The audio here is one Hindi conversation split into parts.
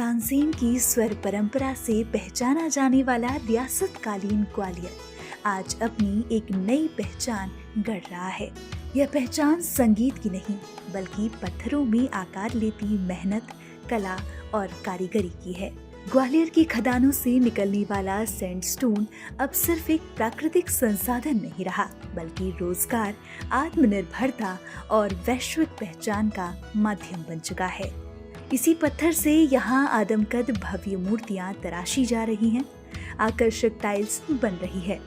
तानसेन की स्वर परंपरा से पहचाना जाने वाला रियासत-कालीन ग्वालियर आज अपनी एक नई पहचान गढ़ रहा है। यह पहचान संगीत की नहीं बल्कि पत्थरों में आकार लेती मेहनत, कला और कारीगरी की है। ग्वालियर की खदानों से निकलने वाला सैंडस्टोन अब सिर्फ एक प्राकृतिक संसाधन नहीं रहा बल्कि रोजगार, आत्मनिर्भरता और वैश्विक पहचान का माध्यम बन चुका है। इसी पत्थर से यहाँ आदमकद भव्य मूर्तियाँ तराशी जा रही हैं, आकर्षक टाइल्स बन रही है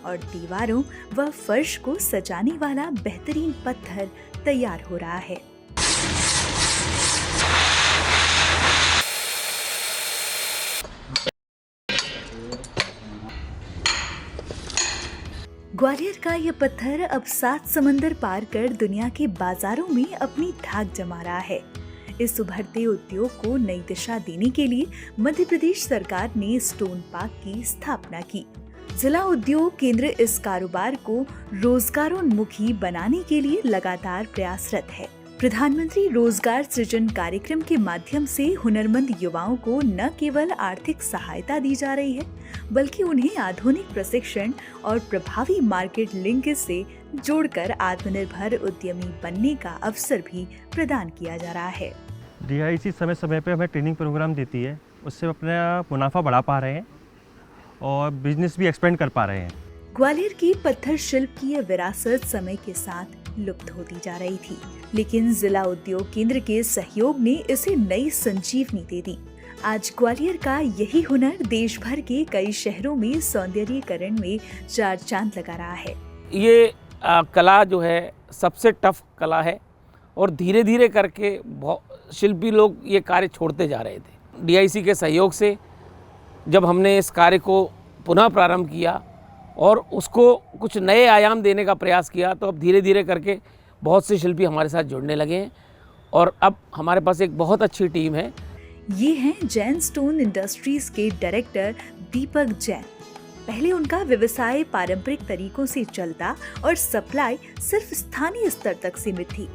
और दीवारों व फर्श को सजाने वाला बेहतरीन पत्थर तैयार हो रहा है। ग्वालियर का यह पत्थर अब 7 समंदर पार कर दुनिया के बाजारों में अपनी धाक जमा रहा है। इस उभरते उद्योग को नई दिशा देने के लिए मध्य प्रदेश सरकार ने स्टोन पार्क की स्थापना की। जिला उद्योग केंद्र इस कारोबार को रोजगारोन्मुखी बनाने के लिए लगातार प्रयासरत है। प्रधानमंत्री रोजगार सृजन कार्यक्रम के माध्यम से हुनरमंद युवाओं को न केवल आर्थिक सहायता दी जा रही है बल्कि उन्हें आधुनिक प्रशिक्षण और प्रभावी मार्केट लिंकेज से जोड़कर आत्मनिर्भर उद्यमी बनने का अवसर भी प्रदान किया जा रहा है। DIC समय समय पे हमें ट्रेनिंग प्रोग्राम देती है, उससे अपना मुनाफा बढ़ा पा रहे हैं और बिजनेस भी एक्सपेंड कर पा रहे हैं। ग्वालियर की पत्थर शिल्प की यह विरासत समय के साथ लुप्त होती जा रही थी, लेकिन जिला उद्योग केंद्र के सहयोग ने इसे नई संजीवनी दे दी। आज ग्वालियर का यही हुनर देश भर के कई शहरों में सौंदर्यीकरण में चार चांद लगा रहा है। ये कला जो है सबसे टफ कला है और धीरे धीरे करके शिल्पी लोग ये कार्य छोड़ते जा रहे थे। DIC के सहयोग से जब हमने इस कार्य को पुनः प्रारंभ किया और उसको कुछ नए आयाम देने का प्रयास किया तो अब धीरे धीरे करके बहुत से शिल्पी हमारे साथ जुड़ने लगे हैं और अब हमारे पास एक बहुत अच्छी टीम है। ये हैं जैन स्टोन इंडस्ट्रीज के डायरेक्टर दीपक जैन। पहले उनका व्यवसाय पारंपरिक तरीकों से चलता और सप्लाई सिर्फ स्थानीय स्तर तक सीमित थी।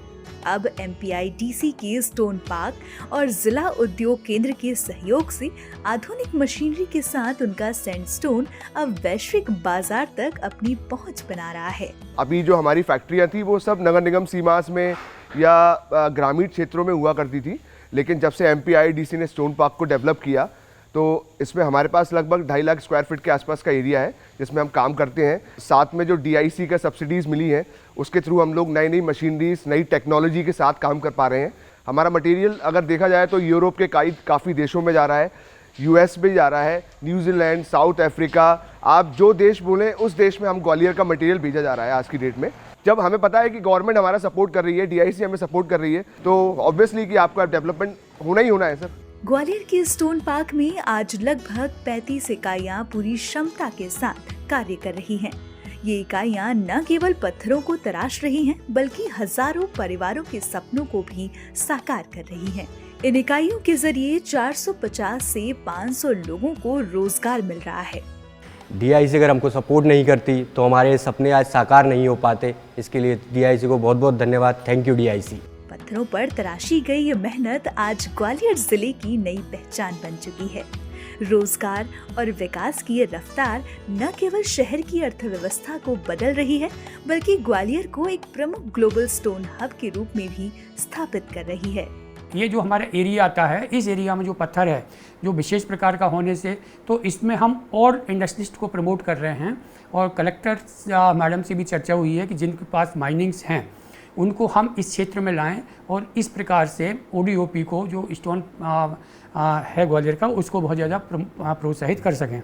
अब MPIDC के स्टोन पार्क और जिला उद्योग केंद्र के सहयोग से आधुनिक मशीनरी के साथ उनका सैंडस्टोन अब वैश्विक बाजार तक अपनी पहुंच बना रहा है। अभी जो हमारी फैक्ट्रियां थी वो सब नगर निगम सीमास में या ग्रामीण क्षेत्रों में हुआ करती थी, लेकिन जब से MPIDC ने स्टोन पार्क को डेवलप किया तो इसमें हमारे पास लगभग 2.5 लाख स्क्वायर फीट के आसपास का एरिया है जिसमें हम काम करते हैं। साथ में जो DIC का सब्सिडीज़ मिली हैं उसके थ्रू हम लोग नई नई मशीनरीज, नई टेक्नोलॉजी के साथ काम कर पा रहे हैं। हमारा मटेरियल अगर देखा जाए तो यूरोप के काफ़ी देशों में जा रहा है, US में जा रहा है, न्यूजीलैंड, साउथ अफ्रीका, आप जो देश बोलें उस देश में हम ग्वालियर का मटेरियल भेजा जा रहा है आज की डेट में। जब हमें पता है कि गवर्नमेंट हमारा सपोर्ट कर रही है, DIC हमें सपोर्ट कर रही है, तो ऑब्वियसली कि आपका डेवलपमेंट होना ही होना है सर। ग्वालियर के स्टोन पार्क में आज लगभग 35 इकाइयां पूरी क्षमता के साथ कार्य कर रही हैं। ये इकाइयां न केवल पत्थरों को तराश रही हैं बल्कि हजारों परिवारों के सपनों को भी साकार कर रही हैं। इन इकाइयों के जरिए 450 से 500 लोगों को रोजगार मिल रहा है। DIC अगर हमको सपोर्ट नहीं करती तो हमारे सपने आज साकार नहीं हो पाते। इसके लिए DIC को बहुत बहुत धन्यवाद। Thank you DIC। पत्थरों पर तराशी गई ये मेहनत आज ग्वालियर जिले की नई पहचान बन चुकी है। रोजगार और विकास की ये रफ्तार न केवल शहर की अर्थव्यवस्था को बदल रही है बल्कि ग्वालियर को एक प्रमुख ग्लोबल स्टोन हब के रूप में भी स्थापित कर रही है। ये जो हमारा एरिया आता है, इस एरिया में जो पत्थर है जो विशेष प्रकार का होने से तो इसमें हम और इंडस्ट्रिस्ट को प्रमोट कर रहे हैं और कलेक्टर मैडम से भी चर्चा हुई है कि जिनके पास माइनिंग्स हैं उनको हम इस क्षेत्र में लाएं और इस प्रकार से ODOP को जो स्टोन है ग्वालियर का उसको बहुत ज़्यादा प्रोत्साहित कर सकें।